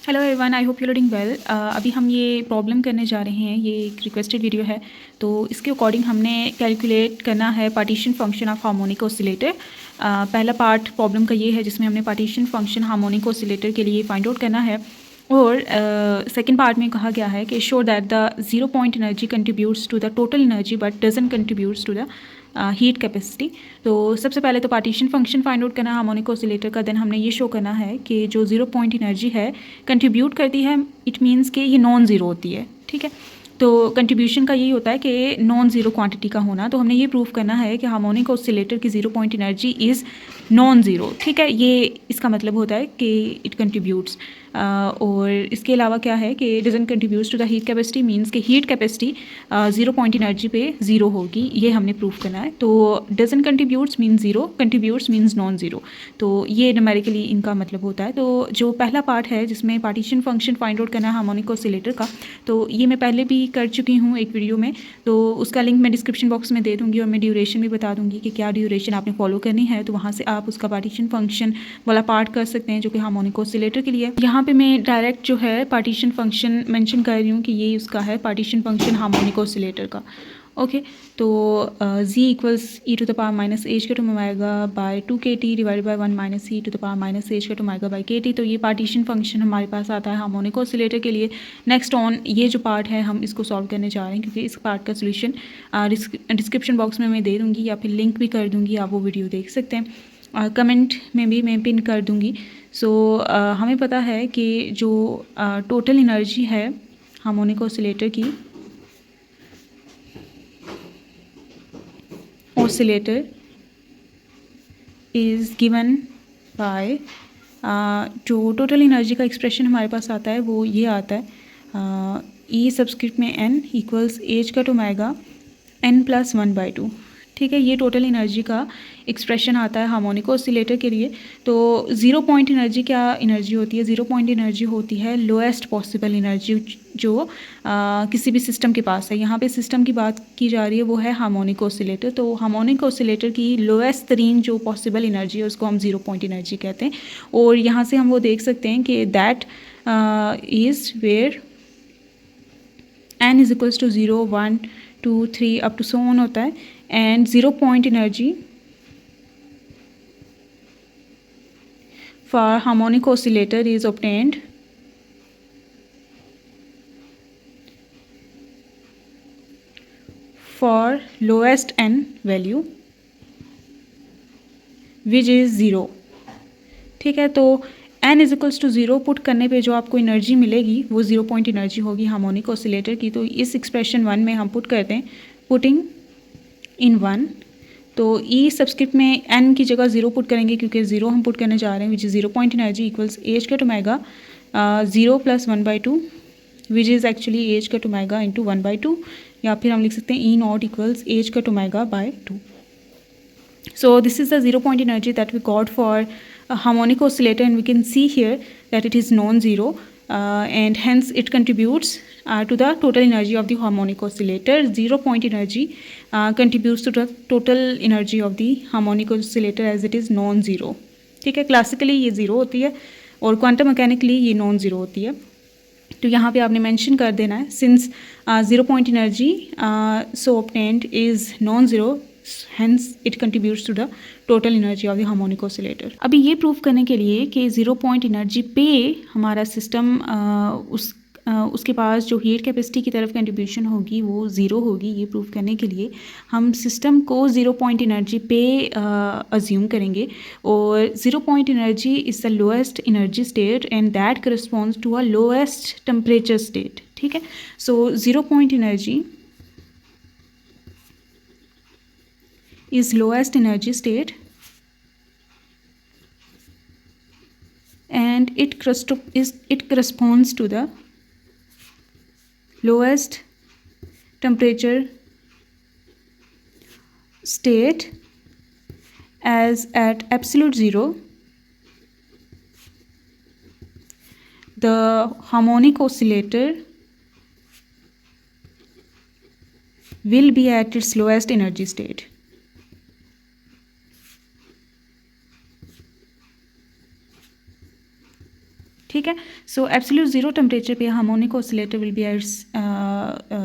Hello everyone, I hope you doing well. अभी हम ये प्रॉब्लम करने जा रहे हैं। ये एक रिक्वेस्टेड वीडियो है, तो इसके अकॉर्डिंग हमने कैलकुलेट करना है partition function of harmonic oscillator. पहला पार्ट प्रॉब्लम का ये है जिसमें हमने पार्टीशन फंक्शन हार्मोनिक ऑसिलेटर के लिए फाइंड आउट करना है। और सेकंड पार्ट में कहा गया है कि show that the zero point energy contributes to the total energy but doesn't contributes to the heat capacity. तो सबसे पहले तो पार्टीशन फंक्शन फाइंड आउट करना हार्मोनिक ऑसिलेटर का। देन हमने ये शो करना है कि जो जीरो पॉइंट एनर्जी है कंट्रीब्यूट करती है, इट मीन्स कि ये नॉन ज़ीरो होती है। ठीक है, तो कंट्रीब्यूशन का यही होता है कि नॉन ज़ीरो क्वांटिटी का होना। तो हमने ये प्रूव करना है कि हार्मोनिक ऑसिलेटर की zero point energy is non zero. ठीक है, ये इसका मतलब होता है कि इट कंट्रीब्यूट्स। और इसके अलावा क्या है कि doesn't contributes to the heat capacity, means कि heat capacity zero point energy पे ज़ीरो होगी। ये हमने प्रूव करना है। तो doesn't contributes means zero, contributes means non zero. तो ये न्यूमेरिकली इनका मतलब होता है। तो जो पहला पार्ट है जिसमें पार्टीशन फंक्शन फाइंड आउट करना है हार्मोनिक ऑसिलेटर का, तो ये मैं पहले भी कर चुकी हूँ एक वीडियो में। तो उसका लिंक मैं डिस्क्रिप्शन बॉक्स में दे दूँगी और मैं ड्यूरेशन भी बता दूँगी कि क्या ड्यूरेशन आपने फॉलो करनी है। तो वहाँ से आप उसका पार्टीशन फंक्शन वाला पार्ट कर सकते हैं जो कि हार्मोनिक ऑसिलेटर के लिए। यहाँ पे मैं डायरेक्ट जो है पार्टीशन फंक्शन मेंशन कर रही हूँ कि ये उसका है पार्टीशन फंक्शन हार्मोनिक ऑसिलेटर का। ओके, तो z equals e to the power minus h के to omega by 2 kT divided by 1 minus e to the power minus h के टू ओमेगा बाय kT। तो ये पार्टीशन फंक्शन हमारे पास आता है harmonic oscillator के लिए। नेक्स्ट ऑन ये जो पार्ट है हम इसको सॉल्व करने जा रहे हैं, क्योंकि इस पार्ट का सोल्यूशन डिस्क्रिप्शन बॉक्स में मैं दे दूँगी या फिर लिंक भी कर दूँगी, आप वो वीडियो देख सकते हैं। कमेंट में भी मैं पिन कर दूँगी। सो हमें पता है कि जो टोटल एनर्जी है हार्मोनिक ऑसिलेटर की, oscillator is given by जो टोटल एनर्जी का एक्सप्रेशन हमारे पास आता है वो ये आता है ई सब्सक्रिप्ट में n इक्वल्स एच का ओमेगा n+1/2। ठीक है, ये टोटल एनर्जी का एक्सप्रेशन आता है हार्मोनिक ऑसिलेटर के लिए। तो ज़ीरो पॉइंट एनर्जी क्या एनर्जी होती है? ज़ीरो पॉइंट एनर्जी होती है लोएस्ट पॉसिबल एनर्जी जो किसी भी सिस्टम के पास है। यहाँ पे सिस्टम की बात की जा रही है, वो है हार्मोनिक ऑसिलेटर। तो हार्मोनिक ऑसिलेटर की लोएस्ट तरीन जो पॉसिबल एनर्जी है उसको हम ज़ीरो पॉइंट एनर्जी कहते हैं। और यहाँ से हम वो देख सकते हैं कि that is where n is equals to 0, 1, 2, 3 up to so on होता है। And zero point energy for harmonic oscillator is obtained for lowest n value which is 0। ठीक है, तो n is equals to 0 put करने पे जो आपको energy मिलेगी वो ज़ीरो पॉइंट एनर्जी होगी हार्मोनिक ऑसिलेटर की। तो इस एक्सप्रेशन 1 में हम पुट करते हैं, पुटिंग इन 1। तो ई सब्सक्रिप्ट में n की जगह 0 पुट करेंगे क्योंकि 0 हम पुट करने जा रहे हैं, which is zero point energy equals h का omega 0 + 1/2 which is actually h का ओमेगा इंटू 1/2, या फिर हम लिख सकते हैं ई नॉट इक्वल्स एच का omega by 2। So this is the zero point energy that we got for a harmonic oscillator, and we can see here that it is non-zero and hence it contributes to the total energy of the harmonic oscillator. Zero point energy contributes to the total energy of the harmonic oscillator as it is non-zero। ठीक है, classically ये zero होती है और quantum mechanically ये non zero होती है। तो यहाँ पे आपने मेंशन कर देना है, since zero point energy so obtained is non zero, hence it contributes to the total energy of the harmonic oscillator। अभी ये प्रूव करने के लिए कि ज़ीरो पॉइंट एनर्जी पे हमारा सिस्टम उसके पास जो हीट कैपेसिटी की तरफ कंट्रीब्यूशन होगी वो ज़ीरो होगी, ये प्रूव करने के लिए हम सिस्टम को ज़ीरो पॉइंट एनर्जी पे अज्यूम करेंगे। और zero point energy is the lowest energy state and that corresponds to a lowest temperature state. ठीक है, so zero point energy is lowest energy state and it corresponds to the lowest temperature state, as at absolute zero the harmonic oscillator will be at its lowest energy state। ठीक है। So absolute zero temperature पे harmonic oscillator will be at its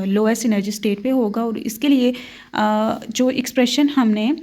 lowest energy state पे होगा, और इसके लिए जो expression हमने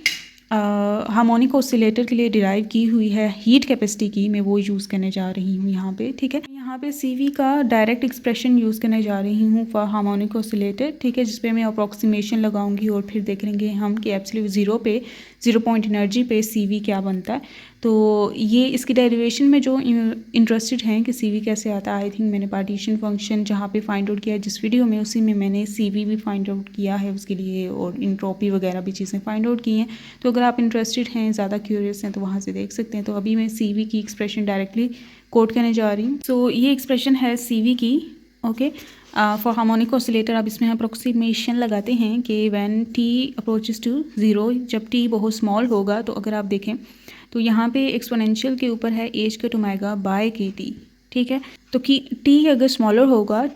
हार्मोनिक ऑसिलेटर के लिए डिराइव की हुई है हीट कैपेसिटी की, मैं वो यूज़ करने जा रही हूँ यहाँ पे। ठीक है, यहाँ पे CV का डायरेक्ट एक्सप्रेशन यूज़ करने जा रही हूँ फॉर हार्मोनिक ऑसिलेटर। ठीक है, जिस पे मैं अप्रॉक्सीमेशन लगाऊंगी और फिर देख लेंगे हम कि एब्सोल्यूट ज़ीरो पे, ज़ीरो पॉइंट एनर्जी पे CV क्या बनता है। तो ये इसकी डेरिवेशन में जो इंटरेस्टेड हैं कि CV कैसे आता है, आई थिंक मैंने पार्टीशन फंक्शन जहाँ पे फाइंड आउट किया जिस वीडियो में, उसी में मैंने CV भी फाइंड आउट किया है उसके लिए, और इंट्रोपी वगैरह भी चीज़ें फाइंड आउट की हैं। तो अगर आप इंटरेस्टेड हैं, ज़्यादा क्यूरियस हैं, तो वहाँ से देख सकते हैं। तो अभी मैं CV की एक्सप्रेशन डायरेक्टली कोट करने जा रही हूँ। सो ये एक्सप्रेशन है CV की, ओके, फॉर हार्मोनिक ऑसिलेटर। अब इसमें अप्रोक्सीमेशन लगाते हैं कि when T approaches to zero, जब T बहुत स्मॉल होगा, तो अगर आप देखें तो यहाँ पे एक्सपोनेंशियल के ऊपर है H cut omega by KT। ठीक है, तो कि T अगर स्मॉलर होगा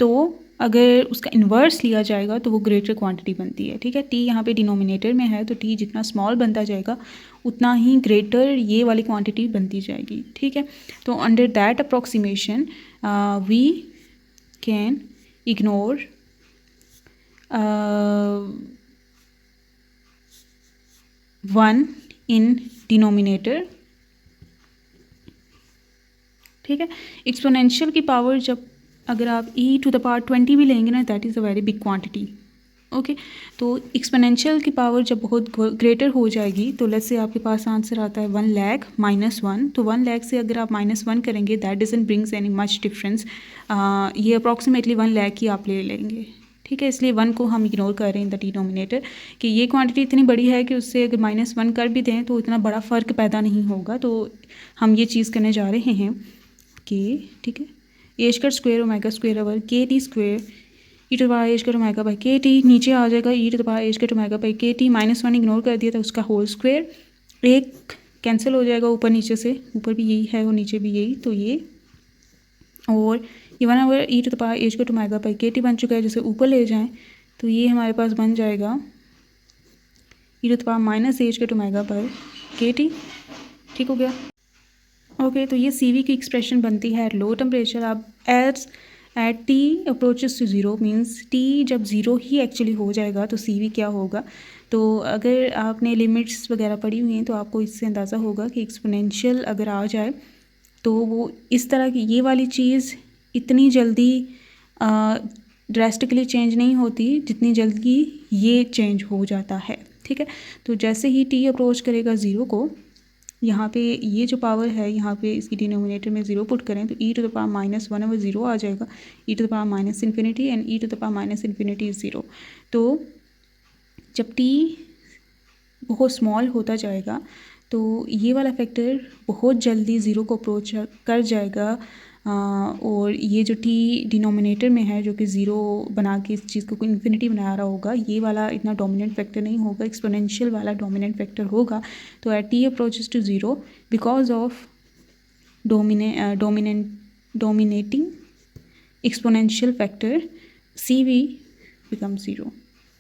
तो अगर उसका इन्वर्स लिया जाएगा तो वो ग्रेटर क्वांटिटी बनती है। ठीक है, T यहाँ पे डिनोमिनेटर में है, तो T जितना स्मॉल बनता जाएगा उतना ही ग्रेटर ये वाली क्वांटिटी बनती जाएगी। ठीक है, तो under that approximation we can ignore one in denominator. ठीक है, एक्सपोनेंशियल की पावर जब अगर आप e⁻20 भी लेंगे ना, that is a very big quantity. Okay, तो एक्सपोनेंशियल की पावर जब बहुत ग्रेटर हो जाएगी, तो लेट्स से आपके पास आंसर आता है 1 लाख -1, तो 1 लाख से अगर आप -1 करेंगे, that doesn't brings any much difference. ये अप्रॉक्सीमेटली 1 लाख ही आप ले लेंगे। ठीक है, इसलिए 1 को हम इग्नोर कर रहे हैं इन द डिनोमिनेटर, कि ये क्वांटिटी इतनी बड़ी है कि उससे अगर -1 कर भी दें तो इतना बड़ा फ़र्क पैदा नहीं होगा। तो हम ये चीज़ करने जा रहे हैं कि, ठीक है, एच का square omega square over KT square e⁻h का ओमेगा बाई KT, नीचे आ जाएगा e⁻h का ओमेगा बाई KT, -1 इग्नोर कर दिया था, उसका होल स्क्वायर, एक कैंसिल हो जाएगा ऊपर नीचे से, ऊपर भी यही है और नीचे भी यही, तो ये, और ये 1 ओवर e⁻h का ओमेगा बाई KT बन चुका है। जैसे ऊपर ले जाएं तो ये हमारे पास बन जाएगा e⁻−h का ओमेगा बाई KT। ठीक हो गया, ओके। तो ये CV की एक्सप्रेशन बनती है एट लो टेम्परेचर। अब at T approaches to zero, means T जब ज़ीरो ही एक्चुअली हो जाएगा तो CV क्या होगा। तो अगर आपने लिमिट्स वगैरह पढ़ी हुई हैं तो आपको इससे अंदाज़ा होगा कि एक्सपोनेंशियल अगर आ जाए तो वो इस तरह की, ये वाली चीज़ इतनी जल्दी ड्रास्टिकली चेंज नहीं होती जितनी जल्दी ये चेंज हो जाता है। ठीक है, तो जैसे ही T अप्रोच करेगा ज़ीरो को, यहाँ पे ये जो पावर है, यहाँ पे इसकी डिनोमिनेटर में ज़ीरो पुट करें तो e⁻−1 ओवर ज़ीरो आ जाएगा, e⁻∞ and e⁻∞ is zero. तो जब T बहुत स्मॉल होता जाएगा तो ये वाला फैक्टर बहुत जल्दी ज़ीरो को अप्रोच कर जाएगा, और ये जो T डिनोमिनेटर में है जो कि ज़ीरो बना के इस चीज़ को इन्फिनिटी बना रहा होगा, ये वाला इतना डोमिनेंट फैक्टर नहीं होगा, एक्सपोनेंशियल वाला डोमिनेंट फैक्टर होगा। तो at T approaches to zero, because of dominating exponential factor, CV become zero.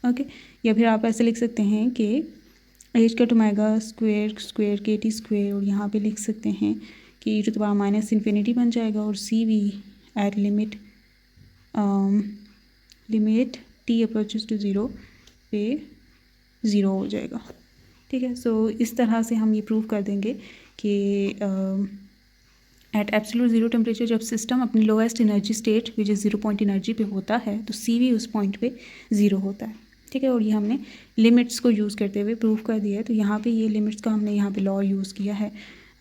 Okay, या फिर आप ऐसे लिख सकते हैं कि एच का ओमेगा स्क्वायर KT स्क्वायर, और यहाँ पे लिख सकते हैं कि e⁻∞ बन जाएगा, और CV at limit T approaches to zero पे ज़ीरो हो जाएगा। ठीक है, सो इस तरह से हम ये प्रूव कर देंगे कि एट एब्सोल्यूट ज़ीरो टेम्परेचर जब सिस्टम अपनी lowest energy state which is zero point energy पे होता है तो CV उस पॉइंट पे ज़ीरो होता है। ठीक है, और ये हमने लिमिट्स को यूज़ करते हुए प्रूव कर दिया है। तो यहाँ पे ये लिमिट्स का हमने यहाँ पे लॉ यूज़ किया है,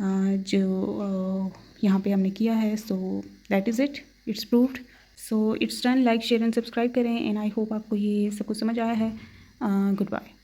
जो यहाँ पे हमने किया है। So that is it, it's proved. So it's done. Like share and subscribe करें, एंड आई होप आपको ये सब कुछ समझ आया है। Good bye.